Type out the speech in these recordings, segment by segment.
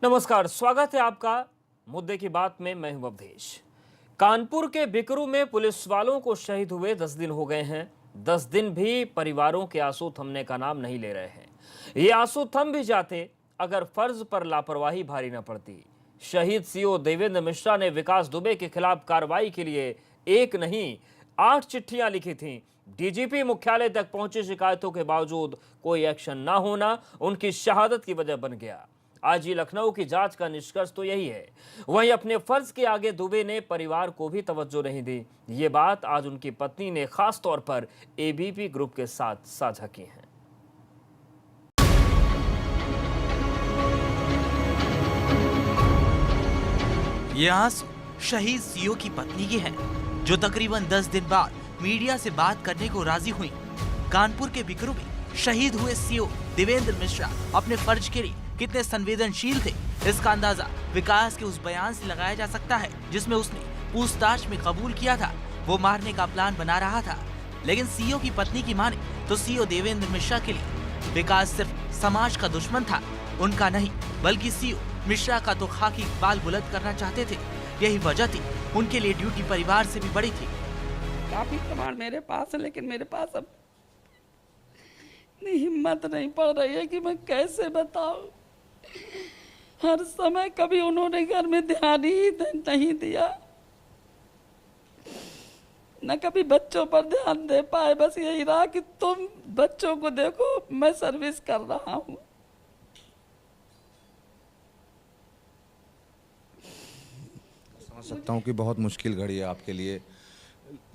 नमस्कार, स्वागत है आपका मुद्दे की बात में। मैं हूं अवधेश। कानपुर के बिकरू में पुलिस वालों को शहीद हुए 10 दिन हो गए हैं। 10 दिन भी परिवारों के आंसू थमने का नाम नहीं ले रहे हैं। ये आंसू थम भी जाते अगर फर्ज पर लापरवाही भारी न पड़ती। शहीद सीओ देवेंद्र मिश्रा ने विकास दुबे के खिलाफ कार्रवाई के लिए एक नहीं 8 चिट्ठियां लिखी थीं। डीजीपी मुख्यालय तक पहुंची शिकायतों के बावजूद कोई एक्शन न होना उनकी शहादत की वजह बन गया। आज ही लखनऊ की जांच का निष्कर्ष तो यही है। वहीं अपने फर्ज के आगे दुबे ने परिवार को भी तवज्जो नहीं दी। ये बात आज उनकी पत्नी ने खास तौर पर एबीपी ग्रुप के साथ साझा की है। ये आंसू शहीद सीओ की पत्नी की है, जो तकरीबन 10 दिन बाद मीडिया से बात करने को राजी हुई। कानपुर के बिकरू में शहीद हुए सीओ देवेंद्र मिश्रा अपने फर्ज के लिए कितने संवेदनशील थे, इसका अंदाजा विकास के उस बयान से लगाया जा सकता है जिसमें उसने पूछताछ में कबूल किया था वो मारने का प्लान बना रहा था। लेकिन सीओ की पत्नी की माने तो सीओ देवेंद्र मिश्रा के लिए विकास सिर्फ समाज का दुश्मन था, उनका नहीं, बल्कि सीओ मिश्रा का तो खाकी बाल बुलंद करना चाहते थे। यही वजह थी उनके लिए ड्यूटी परिवार से भी बड़ी थी। काफी प्रमाण मेरे पास है, लेकिन मेरे पास अब हिम्मत नहीं पड़ रही है कि मैं कैसे बताऊं। हर समय कभी उन्होंने घर में ध्यान ही नहीं दिया, न कभी बच्चों पर ध्यान दे पाए। बस यही रहा कि तुम बच्चों को देखो, मैं सर्विस कर रहा हूं। समझ सकता हूं कि बहुत मुश्किल घड़ी है आपके लिए,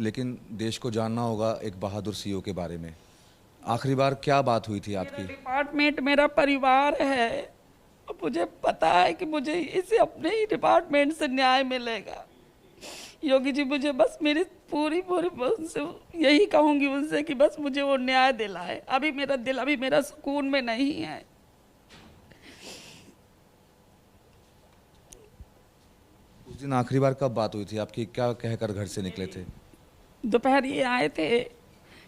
लेकिन देश को जानना होगा एक बहादुर सीओ के बारे में। आखिरी बार क्या बात हुई थी आपकी? डिपार्टमेंट मेरा परिवार है, मुझे पता है कि मुझे इसे अपने ही डिपार्टमेंट से न्याय मिलेगा। योगी जी, मुझे बस मेरी पूरी उनसे यही कहूंगी उनसे कि बस मुझे वो न्याय दिलाए। अभी मेरा दिल अभी मेरा सुकून में नहीं है। उस दिन आखिरी बार कब बात हुई थी आपकी? क्या कहकर घर से निकले थे? दोपहर ये आए थे,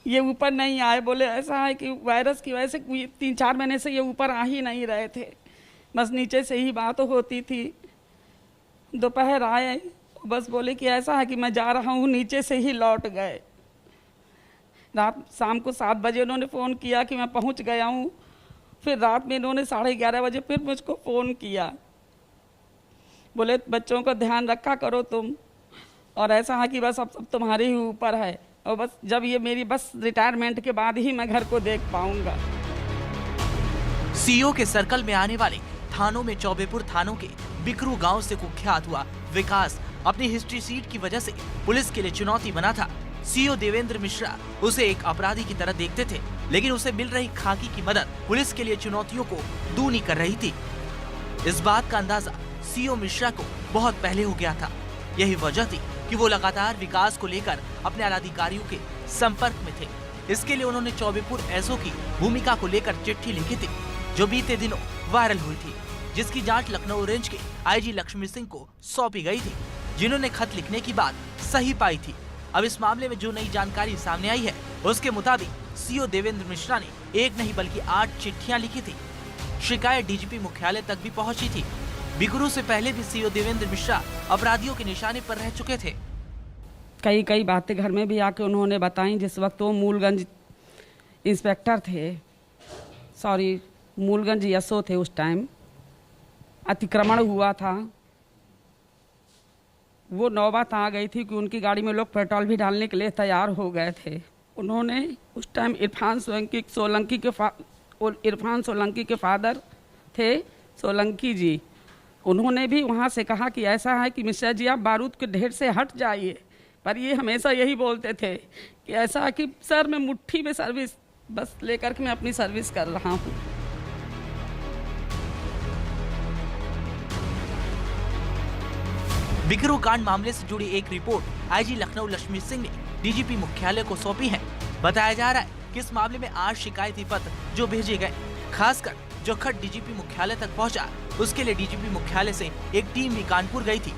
ये ऊपर नहीं आए। बोले ऐसा है कि वायरस की वजह से 3-4 महीने से ये ऊपर आ ही नहीं रहे थे, बस नीचे से ही बात होती थी। दोपहर आए, बस बोले कि ऐसा है कि मैं जा रहा हूँ, नीचे से ही लौट गए। रात शाम को 7 बजे उन्होंने फ़ोन किया कि मैं पहुँच गया हूँ। फिर रात में इन्होंने 11:30 बजे फिर मुझको फ़ोन किया, बोले बच्चों का ध्यान रखा करो तुम, और ऐसा है कि बस अब सब तुम्हारे ही ऊपर है, और बस जब ये मेरी बस रिटायरमेंट के बाद ही मैं घर को देख पाऊंगा। सीओ के सर्कल में आने वाले थानों में चौबेपुर थानों के बिकरू गांव से कुख्यात हुआ विकास अपनी हिस्ट्री सीट की वजह से पुलिस के लिए चुनौती बना था। सीओ देवेंद्र मिश्रा उसे एक अपराधी की तरह देखते थे, लेकिन उसे मिल रही खाकी की मदद पुलिस के लिए चुनौतियों को दूनी कर रही थी। इस बात का अंदाजा सीओ मिश्रा को बहुत पहले हो गया था। यही वजह थी कि वो लगातार विकास को लेकर अपने आलाधिकारियों के संपर्क में थे। इसके लिए उन्होंने चौबेपुर एसओ की भूमिका को लेकर चिट्ठी लिखी थी, जो बीते दिनों वायरल हुई थी, जिसकी जांच लखनऊ रेंज के आईजी लक्ष्मी सिंह को सौंपी गई थी, जिन्होंने खत लिखने की बात सही पाई थी। अब इस मामले में जो नई जानकारी सामने आई है, उसके मुताबिक सीओ देवेंद्र मिश्रा ने एक नहीं बल्कि 8 चिट्ठियां लिखी थी। शिकायत डीजीपी मुख्यालय तक भी पहुंची थी। बिकरू से पहले भी सीओ देवेंद्र मिश्रा अपराधियों के निशाने पर रह चुके थे। कई बातें घर में भी आके उन्होंने बताई। जिस वक्त वो मूलगंज इंस्पेक्टर थे, मूलगंज एसओ थे, उस टाइम अतिक्रमण हुआ था। वो नौबत आ गई थी कि उनकी गाड़ी में लोग पेट्रोल भी डालने के लिए तैयार हो गए थे। उन्होंने उस टाइम इरफान सोलंकी के फादर थे, सोलंकी जी, उन्होंने भी वहाँ से कहा कि ऐसा है कि मिश्रा जी आप बारूद के ढेर से हट जाइए। पर ये हमेशा यही बोलते थे कि ऐसा है कि सर मैं मुट्ठी में सर्विस बस लेकर के मैं अपनी सर्विस कर रहा हूँ। बिकरू कांड मामले से जुड़ी एक रिपोर्ट आईजी लखनऊ लक्ष्मी सिंह ने डीजीपी मुख्यालय को सौंपी है। बताया जा रहा है कि इस मामले में 8 शिकायती पत्र जो भेजे गए, खासकर जो खत डीजीपी मुख्यालय तक पहुंचा, उसके लिए डीजीपी मुख्यालय से एक टीम भी कानपुर गई थी।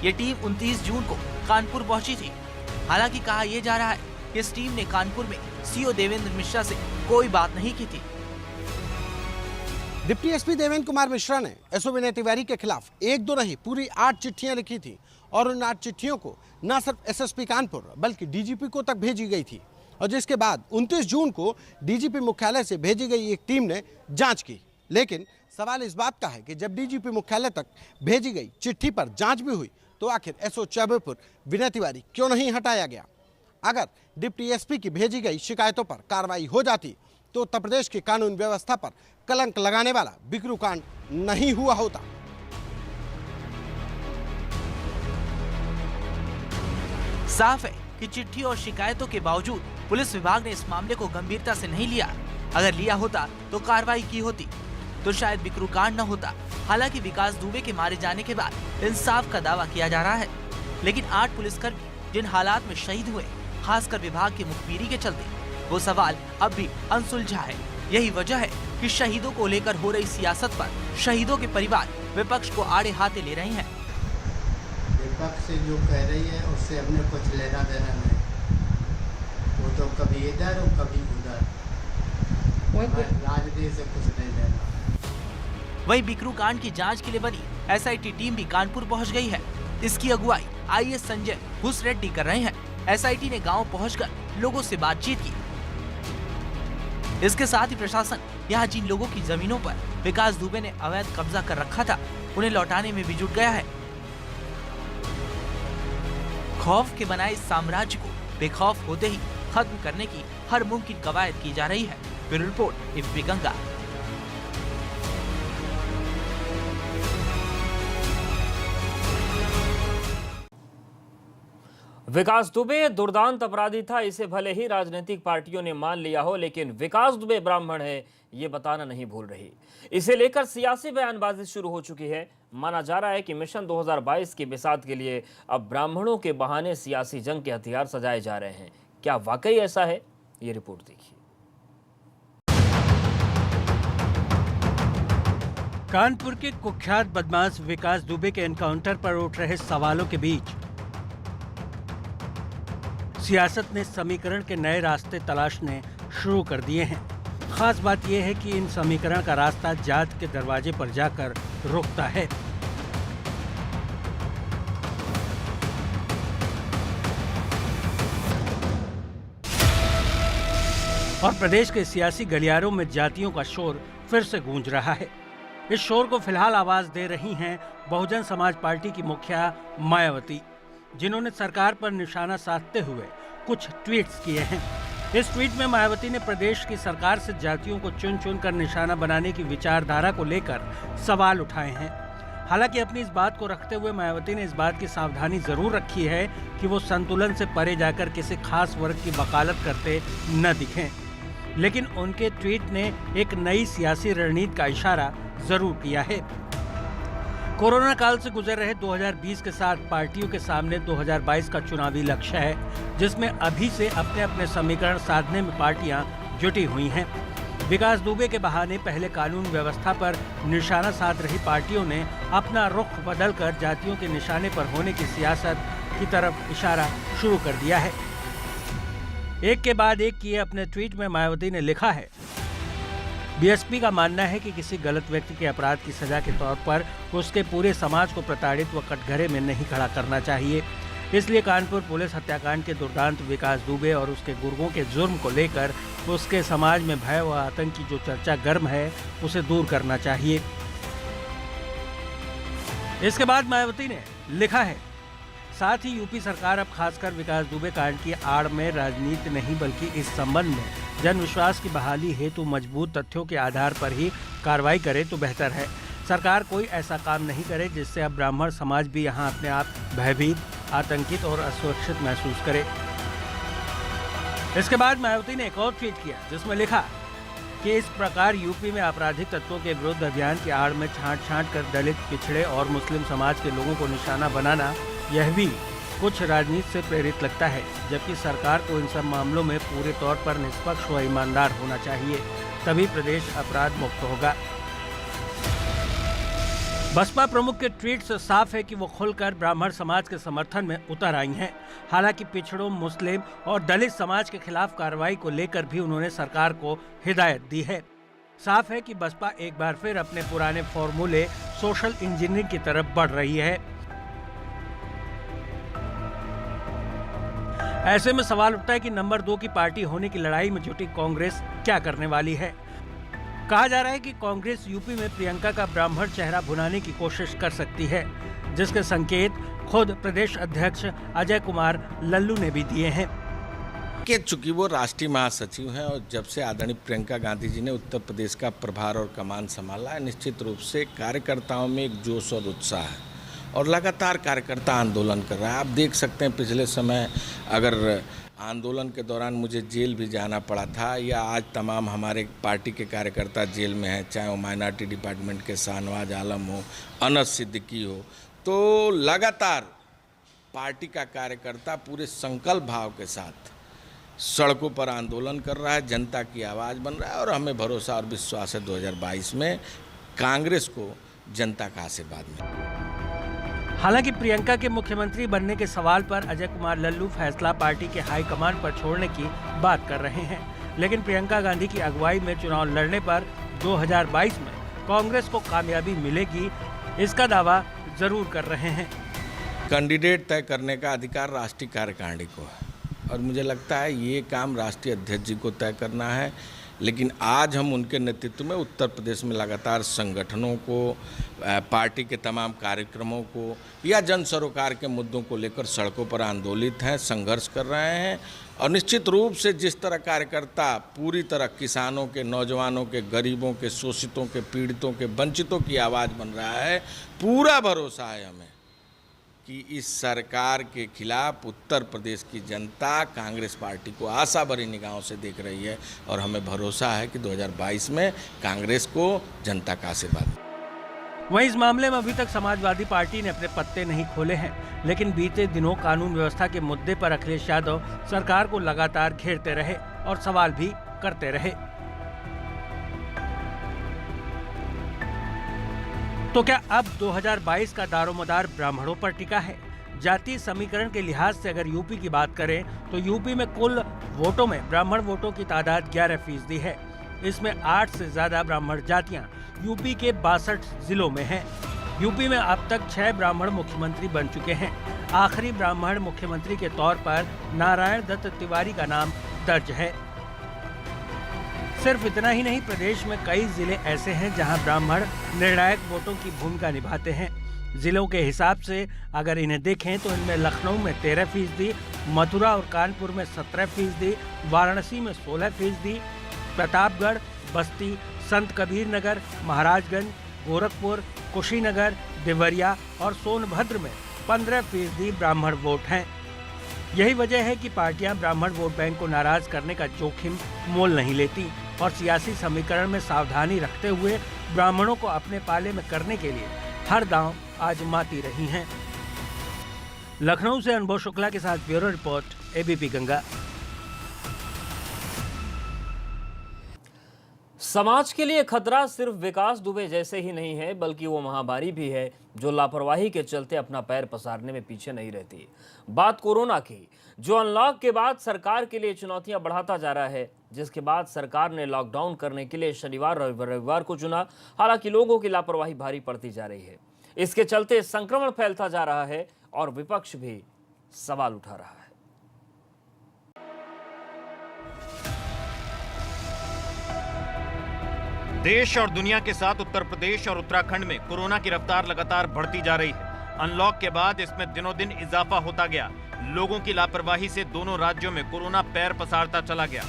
ये टीम 29 जून को कानपुर पहुंची थी। हालांकि कहा यह जा रहा है कि इस टीम ने कानपुर में सीओ देवेंद्र मिश्रा से कोई बात नहीं की थी। डिप्टी एसपी देवेंद्र कुमार मिश्रा ने एसओ विनय तिवारी के खिलाफ 1-2 नहीं पूरी 8 चिट्ठियां लिखी थी और उन 8 चिट्ठियों को न सिर्फ एसएसपी कानपुर बल्कि डीजीपी को तक भेजी गई थी और जिसके बाद 29 जून को डीजीपी मुख्यालय से भेजी गई एक टीम ने जांच की। लेकिन सवाल इस बात का है कि जब डीजीपी मुख्यालय तक भेजी गई चिट्ठी पर जांच भी हुई तो आखिर एसओ चौबेपुर विनय तिवारी क्यों नहीं हटाया गया? अगर डिप्टी एसपी की भेजी गई शिकायतों पर कार्रवाई हो जाती तो उत्तर प्रदेश की कानून व्यवस्था पर कलंक लगाने वाला बिकरू कांड नहीं हुआ होता। साफ है कि चिट्ठी और शिकायतों के बावजूद पुलिस विभाग ने इस मामले को गंभीरता से नहीं लिया। अगर लिया होता तो कार्रवाई की होती तो शायद बिकरू कांड न होता। हालांकि विकास दुबे के मारे जाने के बाद इंसाफ का दावा किया जा रहा है, लेकिन 8 पुलिसकर्मी जिन हालात में शहीद हुए, खासकर विभाग की मुखबिरी के चलते, वो सवाल अब भी अनसुलझा है। यही वजह है कि शहीदों को लेकर हो रही सियासत पर शहीदों के परिवार विपक्ष को आड़े हाथे ले रहे हैं। विपक्ष जो कह रही है उससे हमने कुछ लेना देना नहीं, वो तो कभी इधर और कभी उधर, राजनीति से कुछ नहीं लेना। वहीं बिकरू कांड की जांच के लिए बनी एसआईटी टीम भी कानपुर पहुंच गई है। इसकी अगुवाई आईएएस संजय हुस रेड्डी कर रहे हैं। एसआईटी ने गांव पहुंचकर लोगों से बातचीत की। इसके साथ ही प्रशासन यहां जिन लोगों की जमीनों पर विकास दुबे ने अवैध कब्जा कर रखा था, उन्हें लौटाने में भी जुट गया है। खौफ के बनाए इस साम्राज्य को बेखौफ होते ही खत्म करने की हर मुमकिन कवायद की जा रही है। Bureau report ABP Ganga. Vikas Dubey दुर्दांत अपराधी था, इसे भले ही राजनीतिक पार्टियों ने मान लिया हो, लेकिन विकास दुबे ब्राह्मण है ये बताना नहीं भूल रही। इसे लेकर सियासी बयानबाजी शुरू हो चुकी है। माना जा रहा है कि मिशन 2022 की बिसात के लिए अब ब्राह्मणों के बहाने सियासी जंग के हथियार सजाए जा रहे हैं। क्या वाकई ऐसा है? ये रिपोर्ट देखिए। कानपुर के कुख्यात बदमाश विकास दुबे के एनकाउंटर पर उठ रहे सवालों के बीच सियासत ने समीकरण के नए रास्ते तलाशने शुरू कर दिए हैं। खास बात यह है कि इन समीकरण का रास्ता जात के दरवाजे पर जाकर रुकता है। और प्रदेश के सियासी गलियारों में जातियों का शोर फिर से गूंज रहा है। इस शोर को फिलहाल आवाज दे रही हैं बहुजन समाज पार्टी की मुखिया मायावती, जिन्होंने सरकार पर निशाना साधते हुए कुछ ट्वीट्स किए हैं। इस ट्वीट में मायावती ने प्रदेश की सरकार से जातियों को चुन चुन कर निशाना बनाने की विचारधारा को लेकर सवाल उठाए हैं। हालांकि अपनी इस बात को रखते हुए मायावती ने इस बात की सावधानी जरूर रखी है कि वो संतुलन से परे जाकर किसी खास वर्ग की वकालत करते न दिखें। लेकिन उनके ट्वीट ने एक नई सियासी रणनीति का इशारा जरूर किया है। कोरोना काल से गुजर रहे 2020 के साथ पार्टियों के सामने 2022 का चुनावी लक्ष्य है, जिसमें अभी से अपने अपने समीकरण साधने में पार्टियां जुटी हुई हैं। विकास दुबे के बहाने पहले कानून व्यवस्था पर निशाना साध रही पार्टियों ने अपना रुख बदलकर जातियों के निशाने पर होने की सियासत की तरफ इशारा शुरू कर दिया है। एक के बाद एक किए अपने ट्वीट में मायावती ने लिखा है, बीएसपी का मानना है कि किसी गलत व्यक्ति के अपराध की सजा के तौर पर उसके पूरे समाज को प्रताड़ित व कटघरे में नहीं खड़ा करना चाहिए। इसलिए कानपुर पुलिस हत्याकांड के दुर्दांत विकास दुबे और उसके गुर्गों के जुर्म को लेकर उसके समाज में भय व आतंक की जो चर्चा गर्म है, उसे दूर करना चाहिए। इसके बाद मायावती ने लिखा है, साथ ही यूपी सरकार अब खासकर विकास दुबे कांड की आड़ में राजनीति नहीं बल्कि इस संबंध में जन विश्वास की बहाली हेतु मजबूत तथ्यों के आधार पर ही कार्रवाई करे तो बेहतर है। सरकार कोई ऐसा काम नहीं करे जिससे अब ब्राह्मण समाज भी यहाँ अपने आप भयभीत, आतंकित और असुरक्षित महसूस करे। इसके बाद मायावती ने एक और ट्वीट किया जिसमें लिखा कि इस प्रकार यूपी में आपराधिक तत्वों के विरुद्ध अभियान की आड़ में छांट कर दलित, पिछड़े और मुस्लिम समाज के लोगों को निशाना बनाना, यह भी कुछ राजनीति से प्रेरित लगता है, जबकि सरकार को इन सब मामलों में पूरे तौर पर निष्पक्ष व ईमानदार होना चाहिए, तभी प्रदेश अपराध मुक्त होगा। बसपा प्रमुख के ट्वीट से साफ है कि वो खुलकर ब्राह्मण समाज के समर्थन में उतर आई हैं। हालांकि पिछड़ों, मुस्लिम और दलित समाज के खिलाफ कार्रवाई को लेकर भी उन्होंने सरकार को हिदायत दी है। साफ है कि बसपा एक बार फिर अपने पुराने फॉर्मूले सोशल इंजीनियरिंग की तरफ बढ़ रही है। ऐसे में सवाल उठता है कि नंबर 2 की पार्टी होने की लड़ाई में जुटी कांग्रेस क्या करने वाली है। कहा जा रहा है कि कांग्रेस यूपी में प्रियंका का ब्राह्मण चेहरा भुनाने की कोशिश कर सकती है, जिसके संकेत खुद प्रदेश अध्यक्ष अजय कुमार लल्लू ने भी दिए हैं। कि चूंकि वो राष्ट्रीय महासचिव हैं और जब से आदरणीय प्रियंका गांधी जी ने उत्तर प्रदेश का प्रभार और कमान संभाला है, निश्चित रूप से कार्यकर्ताओं में एक जोश और उत्साह है और लगातार कार्यकर्ता आंदोलन कर रहा है। आप देख सकते हैं पिछले समय अगर आंदोलन के दौरान मुझे जेल भी जाना पड़ा था या आज तमाम हमारे पार्टी के कार्यकर्ता जेल में हैं, चाहे वो माइनॉरिटी डिपार्टमेंट के शाहनवाज आलम हो, अनस सिद्दीकी हो, तो लगातार पार्टी का कार्यकर्ता पूरे संकल्प भाव के साथ सड़कों पर आंदोलन कर रहा है, जनता की आवाज़ बन रहा है और हमें भरोसा और विश्वास है 2022 में कांग्रेस को जनता का आशीर्वाद मिलेगा। हालांकि प्रियंका के मुख्यमंत्री बनने के सवाल पर अजय कुमार लल्लू फैसला पार्टी के हाईकमान पर छोड़ने की बात कर रहे हैं, लेकिन प्रियंका गांधी की अगुवाई में चुनाव लड़ने पर 2022 में कांग्रेस को कामयाबी मिलेगी, इसका दावा जरूर कर रहे हैं। कैंडिडेट तय करने का अधिकार राष्ट्रीय कार्यकारिणी को है और मुझे लगता है ये काम राष्ट्रीय अध्यक्ष जी को तय करना है, लेकिन आज हम उनके नेतृत्व में उत्तर प्रदेश में लगातार संगठनों को, पार्टी के तमाम कार्यक्रमों को या जन सरोकार के मुद्दों को लेकर सड़कों पर आंदोलित हैं, संघर्ष कर रहे हैं और निश्चित रूप से जिस तरह कार्यकर्ता पूरी तरह किसानों के, नौजवानों के, गरीबों के, शोषितों के, पीड़ितों के, वंचितों की आवाज़ बन रहा है, पूरा भरोसा है हमें कि इस सरकार के खिलाफ उत्तर प्रदेश की जनता कांग्रेस पार्टी को आशा भरी निगाहों से देख रही है और हमें भरोसा है कि 2022 में कांग्रेस को जनता का आशीर्वाद। वहीं इस मामले में अभी तक समाजवादी पार्टी ने अपने पत्ते नहीं खोले हैं, लेकिन बीते दिनों कानून व्यवस्था के मुद्दे पर अखिलेश यादव सरकार को लगातार घेरते रहे और सवाल भी करते रहे। तो क्या अब 2022 का दारोमदार ब्राह्मणों पर टिका है? जातीय समीकरण के लिहाज से अगर यूपी की बात करें तो यूपी में कुल वोटों में ब्राह्मण वोटों की तादाद 11% है। इसमें 8 से ज्यादा ब्राह्मण जातियां यूपी के 62 जिलों में हैं। यूपी में अब तक 6 ब्राह्मण मुख्यमंत्री बन चुके हैं। आखिरी ब्राह्मण मुख्यमंत्री के तौर पर नारायण दत्त तिवारी का नाम दर्ज है। सिर्फ इतना ही नहीं, प्रदेश में कई जिले ऐसे हैं जहां ब्राह्मण निर्णायक वोटों की भूमिका निभाते हैं। जिलों के हिसाब से अगर इन्हें देखें तो इनमें लखनऊ में 13%, मथुरा और कानपुर में 17%, वाराणसी में 16%, प्रतापगढ़, बस्ती, संत कबीर नगर, महाराजगंज, गोरखपुर, कुशीनगर, देवरिया और सोनभद्र में 15% ब्राह्मण वोट हैं। यही वजह है कि पार्टियां ब्राह्मण वोट बैंक को नाराज करने का जोखिम मोल नहीं लेती और सियासी समीकरण में सावधानी रखते हुए ब्राह्मणों को अपने पाले में करने के लिए हर दांव आजमाती रही हैं। लखनऊ से अनुभव शुक्ला के साथ ब्यूरो रिपोर्ट, एबीपी गंगा। समाज के लिए खतरा सिर्फ विकास दुबे जैसे ही नहीं है, बल्कि वो महामारी भी है जो लापरवाही के चलते अपना पैर पसारने में पीछे नहीं रहती। बात कोरोना की, जो अनलॉक के बाद सरकार के लिए चुनौतियां बढ़ाता जा रहा है, जिसके बाद सरकार ने लॉकडाउन करने के लिए शनिवार और रविवार को चुना। हालांकि लोगों की लापरवाही भारी पड़ती जा रही है। इसके चलते संक्रमण फैलता जा रहा है और विपक्ष भी सवाल उठा रहा है। देश और दुनिया के साथ उत्तर प्रदेश और उत्तराखंड में कोरोना की रफ्तार लगातार बढ़ती जा रही है। अनलॉक के बाद इसमें दिनों दिन इजाफा होता गया। लोगों की लापरवाही से दोनों राज्यों में कोरोना पैर पसारता चला गया।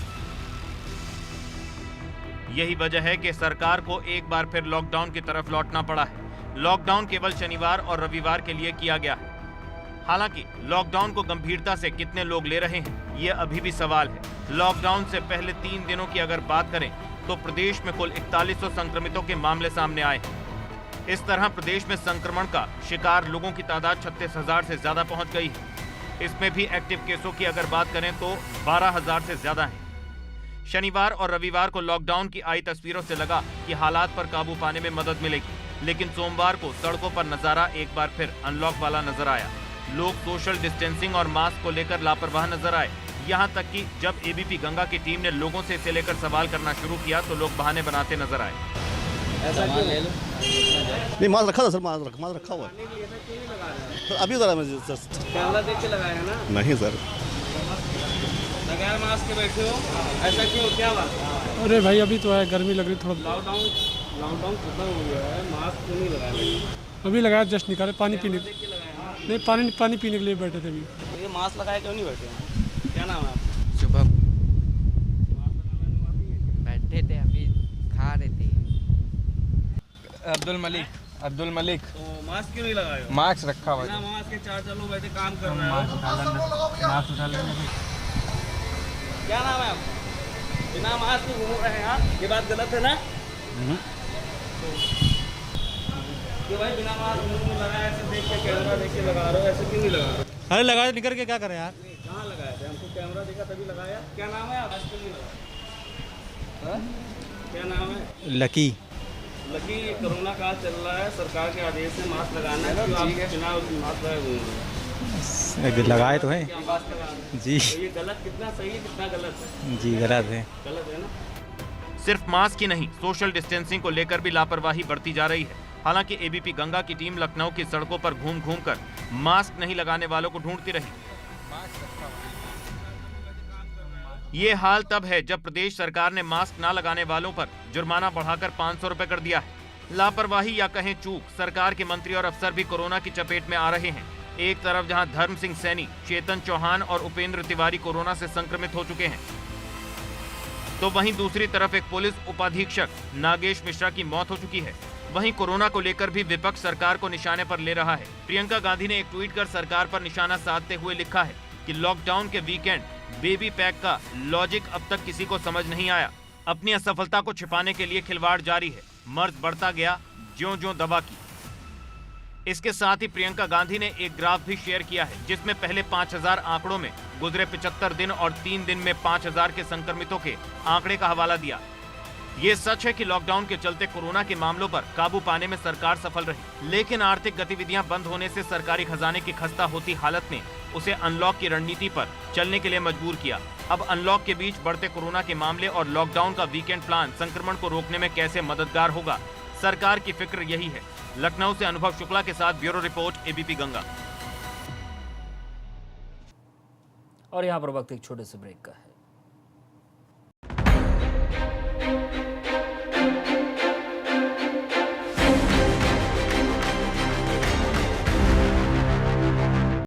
यही वजह है कि सरकार को एक बार फिर लॉकडाउन की तरफ लौटना पड़ा है। लॉकडाउन केवल शनिवार और रविवार के लिए किया गया है। हालांकि लॉकडाउन को गंभीरता से कितने लोग ले रहे हैं, ये अभी भी सवाल है। लॉकडाउन से पहले 3 दिनों की अगर बात करें तो प्रदेश में कुल 4100 संक्रमितों के मामले सामने आए हैं। इस तरह प्रदेश में संक्रमण का शिकार लोगों की तादाद 36,000 से ज्यादा पहुंच गई है। इसमें भी एक्टिव केसों की अगर बात करें तो 12,000 से ज्यादा है। शनिवार और रविवार को लॉकडाउन की आई तस्वीरों से लगा कि हालात पर काबू पाने में मदद मिलेगी, लेकिन सोमवार को सड़कों पर नजारा एक बार फिर अनलॉक वाला नजर आया। लोग सोशल डिस्टेंसिंग और मास्क को लेकर लापरवाह नजर आए। यहाँ तक कि जब एबीपी गंगा की टीम ने लोगों से इसे लेकर सवाल करना शुरू किया तो लोग बहाने बनाते नजर आए। नहीं, मास्क रखा था सर, मास्क रखा हुआ है। अभी उतारा मैं जस्ट। कैमरा देख के लगाया है ना? नहीं सर। बगैर मास्क के बैठे हो, ऐसा क्यों, क्या बात? अरे भाई अभी तो है, गर्मी लग रही थोड़ा। लॉकडाउन खत्म हो गया है, मास्क क्यों नहीं लगाया? अभी लगाया, जस्ट निकाले पानी पीने। नहीं, पानी पीने के लिए बैठे थे अभी। तो ये मास्क लगाए क्यों नहीं बैठे? क्या नाम है आपका? सुबह बैठे थे, अभी खा रहे थे। अब्दुल मलिक। तो मास्क क्यों नहीं लगाए? मास्क रखा हुआ बिना मास्क के 4 लोग बैठे काम कर रहे हैं। मास्क उठा लेंगे। क्या नाम है आपका? बिना मास्क के घूम रहे हैं आप, ये बात गलत है ना? तो भाई बिना मास्क मुंह में लगाया, ऐसे देख के कैमरा देख के लगा रहे हो, ऐसे क्यों नहीं लगा रहे? अरे लगाए निकल के क्या करें यार। कहाँ लगाए थे? हमको कैमरा देखा तभी लगाया। क्या नाम है? मास्क क्यों नहीं लगाया? क्या नाम है? लकी। कोरोना काल चल रहा है, सरकार के आदेश से मास्क लगाना है, तो आप बिना मास्क लगाए घूम रहे हैं। लगाए तो हैं जी। तो ये गलत, कितना सही है कितना गलत है? जी गलत है। गलत है ना? सिर्फ मास्क ही नहीं, सोशल डिस्टेंसिंग को लेकर भी लापरवाही बरती जा रही है। हालांकि एबीपी गंगा की टीम लखनऊ की सड़कों पर घूम कर मास्क नहीं लगाने वालों को ढूंढती रही। ये हाल तब है जब प्रदेश सरकार ने मास्क ना लगाने वालों पर जुर्माना बढ़ाकर 500 रुपए कर दिया है। लापरवाही या कहें चूक, सरकार के मंत्री और अफसर भी कोरोना की चपेट में आ रहे हैं। एक तरफ जहां धर्म सिंह सैनी, चेतन चौहान और उपेंद्र तिवारी कोरोना से संक्रमित हो चुके हैं, तो वहीं दूसरी तरफ एक पुलिस उपाधीक्षक नागेश मिश्रा की मौत हो चुकी है। वहीं कोरोना को लेकर भी विपक्ष सरकार को निशाने पर ले रहा है। प्रियंका गांधी ने एक ट्वीट कर सरकार पर निशाना साधते हुए लिखा है कि लॉकडाउन के वीकेंड बेबी पैक का लॉजिक अब तक किसी को समझ नहीं आया। अपनी असफलता को छिपाने के लिए खिलवाड़ जारी है। मर्ज बढ़ता गया ज्यों-ज्यों दवा की। इसके साथ ही प्रियंका गांधी ने एक ग्राफ भी शेयर किया है, जिसमें पहले 5000 आंकड़ों में गुजरे 75 दिन और 3 दिन में 5000 के संक्रमितों के आंकड़े का हवाला दिया। ये सच है कि लॉकडाउन के चलते कोरोना के मामलों पर काबू पाने में सरकार सफल रही, लेकिन आर्थिक गतिविधियां बंद होने से सरकारी खजाने की खस्ता होती हालत ने उसे अनलॉक की रणनीति पर चलने के लिए मजबूर किया। अब अनलॉक के बीच बढ़ते कोरोना के मामले और लॉकडाउन का वीकेंड प्लान संक्रमण को रोकने में कैसे मददगार होगा, सरकार की फिक्र यही है। लखनऊ से अनुभव शुक्ला के साथ ब्यूरो रिपोर्ट, एबीपी गंगा। और यहाँ पर वक्त एक छोटे से ब्रेक का है।